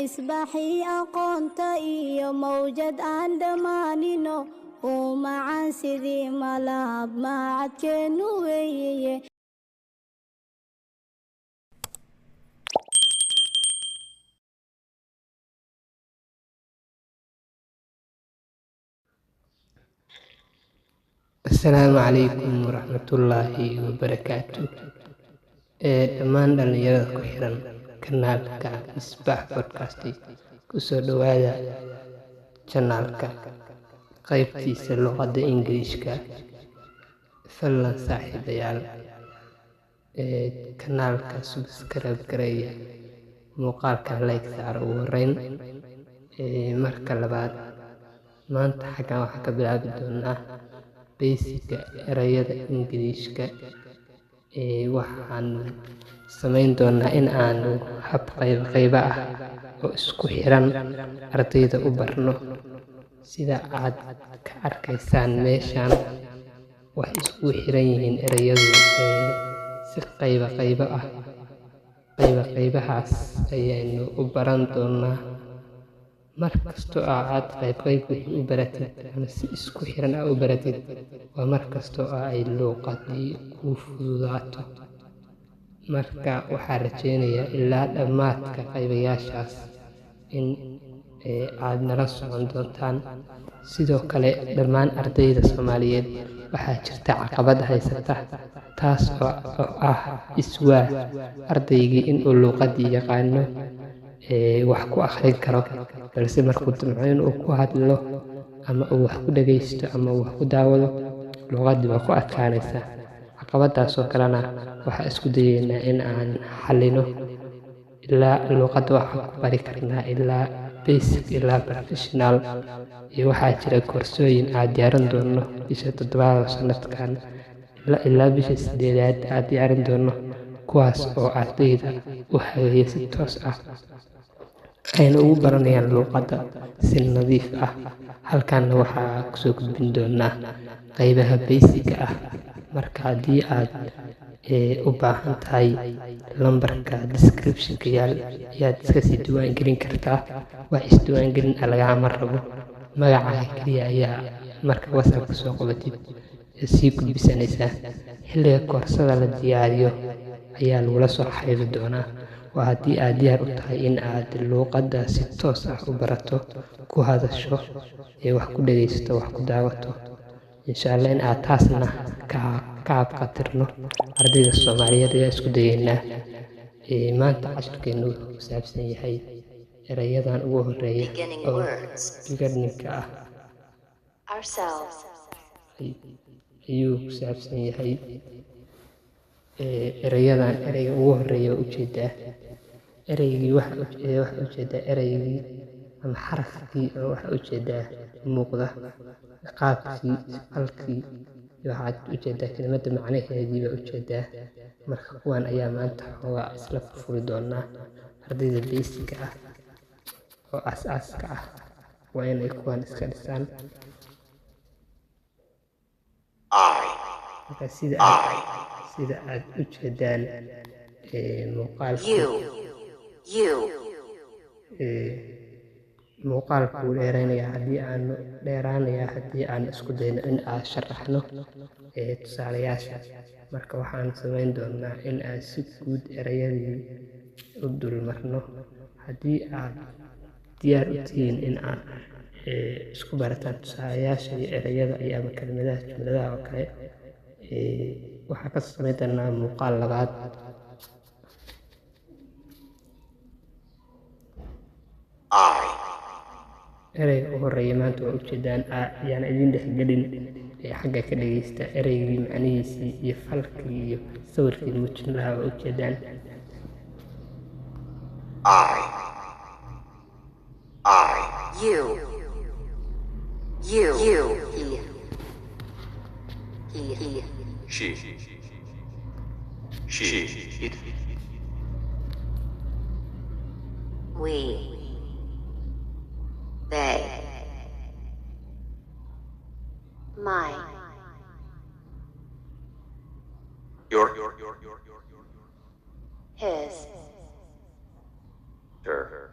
isbaxii aqoonta iyo mawjad aan dhammaanino uu macaan sidii malab macadkeenu weeye. السلام عليكم ورحمة الله وبركاته. dhammaan dhalinyarada ku xiran kanaalka Misbaax Podcast kusoo dhawaada channelka qaybtiisa luqadda Ingiriiska. fadlan saaxiibayaal kanaalka subscribe gareeya, muuqaalka like saar ugu horeyn. marka labaad, maanta xaggan waxaan ka bilaabi doonaa basiga erayada Ingiriiska. waxaan samayn doonaa in aanu hab qaybo ah oo isku xiran ardayda u barno. sida aad ka arkaysaan meeshaan waxay isku xiran yihiin erayadu si qaybo ah. qaybahaas ayaynu u baran doonaa. mar kastoo aad qayb wixii u baratid ama si isku xiran u baratid, waa mar kastoo ay luuqadii kuu fududaato. marka waxaan rajeynayaa ilaa dhammaadka qaybayaashaas in aad nala socon doontaan. sidoo kale dhammaan ardayda Soomaaliyeed waxaa jirta caqabad haysata, taas oo ah iswaa ardaygii inuu luuqadii yaqaano, wax ku akhrin karo, balse markuu damco inuu ku hadlo ama uu wax ku dhagaysto ama uu wax ku daawado, luuqadii waa ku adkaanaysa. caqabadaas oo kalena waxaan isku dayeynaa in aan xallino. ilaa luuqadda waxaan ku bari karnaa ilaa basic ilaa professional, iyo waxaa jira koorsooyin aad diyaarin doono bisha 7 sanadkan ilaa bisha 8 aad diyaarin doono, kuwaas oo ardayda u hageeya si toos ah ayna ugu baranayaan luuqadda si nadiif ah. halkaana waxaa kusoo gudbin doonaa qaybaha basiga ah. marka haddii aad u baahan tahay, lambarka description-ka yaal ayaad iska sii diiwaangelin kartaa. wax isdiiwaangelin lagama rabo, magacaaga keliya ayaa marka WhatsApp soo qabatid sii gudbisanaysaa. xilliga koorsada la diyaariyo ayaa lagula soo xiriiri doonaa. waa haddii aad diyaar u tahay in aad luuqadda si toos ah u barato, ku hadasho, wax ku dhagaysato, wax ku daawato. insha Allah in aad taasna ka habqatirno ardayda Soomaaliyeed ayaa isku dayeynaa. maanta casharkeenu wuxuu ku saabsan yahay erayadan ugu horeeya oo beginning-ka ah ayuu ku saabsan yahay. erayadan erayga ugu horeeya waa ujeedaa eraygii waxa ujeedaa eraygii ama xarafkii oo waxa ujeedaa muuqda, qaabkii qalkii waxaad ujeedaa kelimadda macnaheedii baa ujeedaa. marka kuwan ayaa maanta waa isla furfuri doonaa. ardayda basiga ah oo aasaaska ah waa inay kuwan iska dhisaan. marka sida aad ujeedaan muuqaalku wuu dheeraanayaa haddii aan isku dayno in aan sharaxno tusaalayaasha. marka waxaan samayn doonaa in aan si guud erayadii u dul marno. haddii aad diyaar u tihiin in aad isku barataan tusaalayaasha iyo erayada iyo ama kelmadaha jumladaha oo kale, waxaan ka samayn doonaa muuqaal labaad. erayga u horeeya maanta waa ujeedaan ayaan idin dhexgelin, xagga ka dhagaysta. eraygii macnihiisii iyo falkii iyo sawirkii muujin lahaa waa ujeedaan. She, it, we, they, my, your, his, her,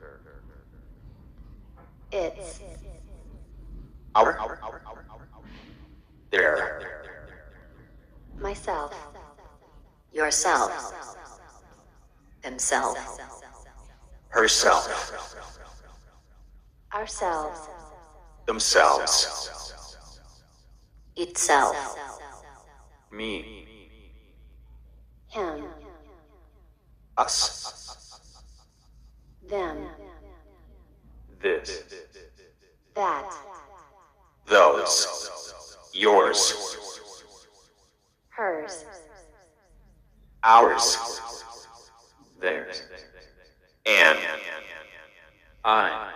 It's. Our. There. Myself. Yourself. Themselves. Herself. Ourselves. Themselves. Itself. Me. Him. Us. Them. This. That. Those. Yours. Hers. Ours. Theirs. And. I.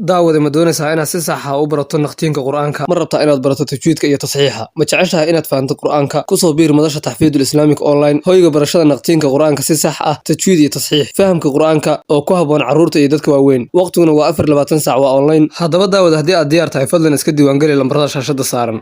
daawada ma doonaysaa inaad si sax ah u barato naqtiinka quraanka ma rabtaa inaad barato tajwiidka iyo tasxiixa ma jeceshahay inaad fahanto quraanka ku soo biir madasha taxfiidul islaamik online hoyga barashada naqtiinka quraanka si sax ah tajwiid iyo tasxiix fahamka quraanka oo ku haboon caruurta iyo dadka waaweyn waqtiguna waa 24 saac waa online haddaba daawada haddii aad diyaar tahay fadlan iska diiwaan gali lambarada shaashada saaran